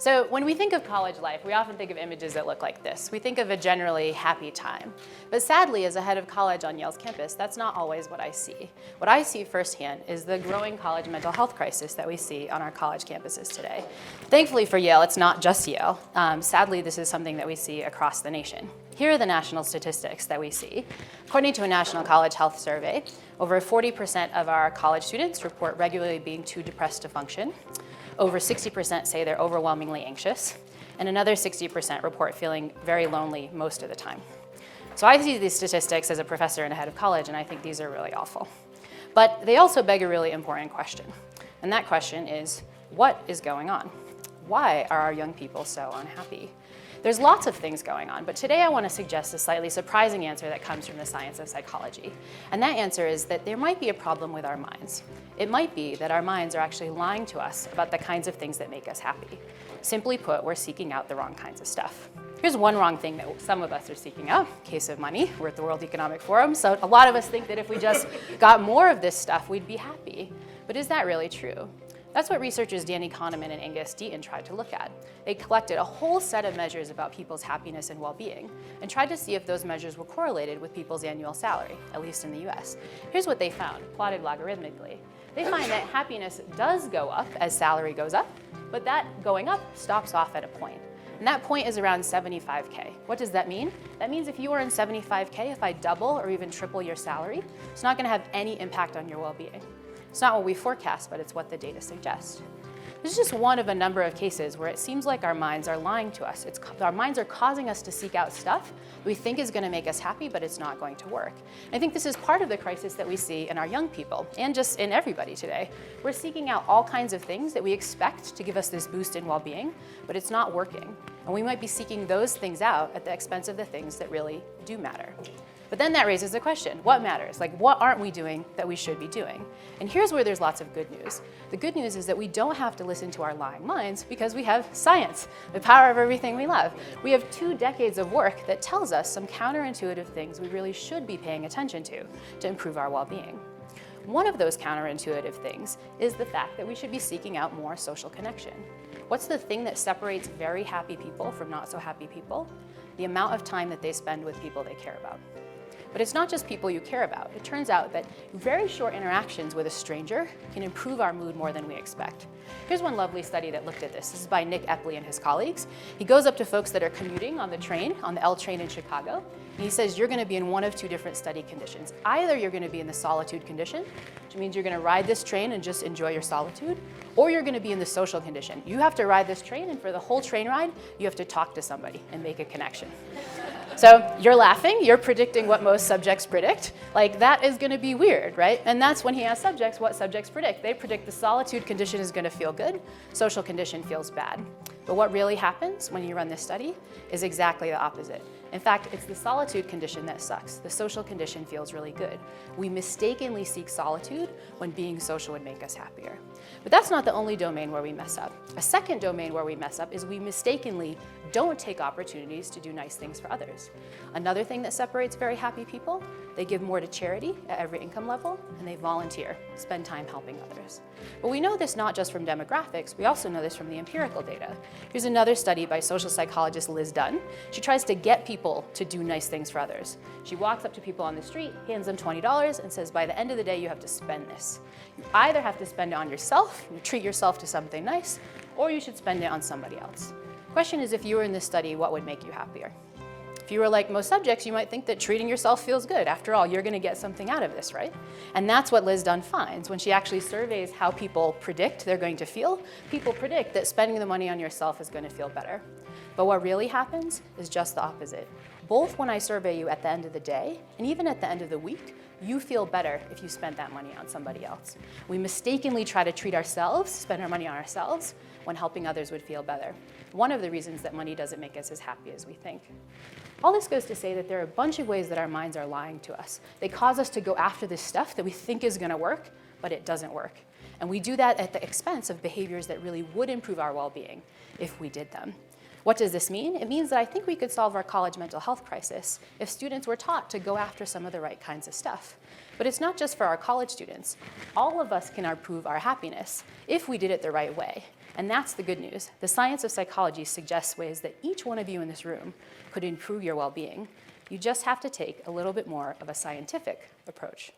So when we think of college life, we often think of images that look like this. We think of a generally happy time. But sadly, as a head of college on Yale's campus, that's not always what I see. What I see firsthand is the growing college mental health crisis that we see on our college campuses today. Thankfully for Yale, it's not just Yale. Sadly, this is something that we see across the nation. Here are the national statistics that we see. According to a national college health survey, over 40% of our college students report regularly being too depressed to function. Over 60% say they're overwhelmingly anxious, and another 60% report feeling very lonely most of the time. So I see these statistics as a professor and a head of college, and I think these are really awful. But they also beg a really important question, and that question is, what is going on? Why are our young people so unhappy? There's lots of things going on, but today I want to suggest a slightly surprising answer that comes from the science of psychology. And that answer is that there might be a problem with our minds. It might be that our minds are actually lying to us about the kinds of things that make us happy. Simply put, we're seeking out the wrong kinds of stuff. Here's one wrong thing that some of us are seeking out, case of money. We're at the World Economic Forum, so a lot of us think that if we just got more of this stuff, we'd be happy. But is that really true? That's what researchers Danny Kahneman and Angus Deaton tried to look at. They collected a whole set of measures about people's happiness and well-being and tried to see if those measures were correlated with people's annual salary, at least in the US. Here's what they found, plotted logarithmically. They find that happiness does go up as salary goes up, but that going up stops off at a point. And that point is around 75K. What does that mean? That means if you earn 75K, if I double or even triple your salary, it's not going to have any impact on your well-being. It's not what we forecast, but it's what the data suggests. This is just one of a number of cases where it seems like our minds are lying to us. Our minds are causing us to seek out stuff we think is going to make us happy, but it's not going to work. I think this is part of the crisis that we see in our young people and just in everybody today. We're seeking out all kinds of things that we expect to give us this boost in well-being, but it's not working. And we might be seeking those things out at the expense of the things that really do matter. But then that raises the question, what matters? Like, what aren't we doing that we should be doing? And here's where there's lots of good news. The good news is that we don't have to listen to our lying minds because we have science, the power of everything we love. We have 2 decades of work that tells us some counterintuitive things we really should be paying attention to improve our well-being. One of those counterintuitive things is the fact that we should be seeking out more social connection. What's the thing that separates very happy people from not so happy people? The amount of time that they spend with people they care about. But it's not just people you care about. It turns out that very short interactions with a stranger can improve our mood more than we expect. Here's one lovely study that looked at this. This is by Nick Epley and his colleagues. He goes up to folks that are commuting on the train, on the L train in Chicago, and he says you're going to be in one of 2 different study conditions. Either you're going to be in the solitude condition, which means you're going to ride this train and just enjoy your solitude, or you're going to be in the social condition. You have to ride this train, and for the whole train ride, you have to talk to somebody and make a connection. So you're laughing, you're predicting what most subjects predict. Like, that is going to be weird, right? And that's when he asks subjects what subjects predict. They predict the solitude condition is going to feel good, social condition feels bad. But what really happens when you run this study is exactly the opposite. In fact, it's the solitude condition that sucks. The social condition feels really good. We mistakenly seek solitude when being social would make us happier. But that's not the only domain where we mess up. A second domain where we mess up is we mistakenly don't take opportunities to do nice things for others. Another thing that separates very happy people, they give more to charity at every income level, and they volunteer, spend time helping others. But we know this not just from demographics, we also know this from the empirical data. Here's another study by social psychologist Liz Dunn. She tries to get people to do nice things for others. She walks up to people on the street, hands them $20, and says, by the end of the day, you have to spend this. You either have to spend it on yourself, you treat yourself to something nice, or you should spend it on somebody else. The question is, if you were in this study, what would make you happier? If you were like most subjects, you might think that treating yourself feels good. After all, you're going to get something out of this, right? And that's what Liz Dunn finds. When she actually surveys how people predict they're going to feel, people predict that spending the money on yourself is going to feel better. But what really happens is just the opposite. Both when I survey you at the end of the day and even at the end of the week, you feel better if you spent that money on somebody else. We mistakenly try to treat ourselves, spend our money on ourselves, when helping others would feel better. One of the reasons that money doesn't make us as happy as we think. All this goes to say that there are a bunch of ways that our minds are lying to us. They cause us to go after this stuff that we think is going to work, but it doesn't work. And we do that at the expense of behaviors that really would improve our well-being if we did them. What does this mean? It means that I think we could solve our college mental health crisis if students were taught to go after some of the right kinds of stuff. But it's not just for our college students. All of us can improve our happiness if we did it the right way. And that's the good news. The science of psychology suggests ways that each one of you in this room could improve your well-being. You just have to take a little bit more of a scientific approach.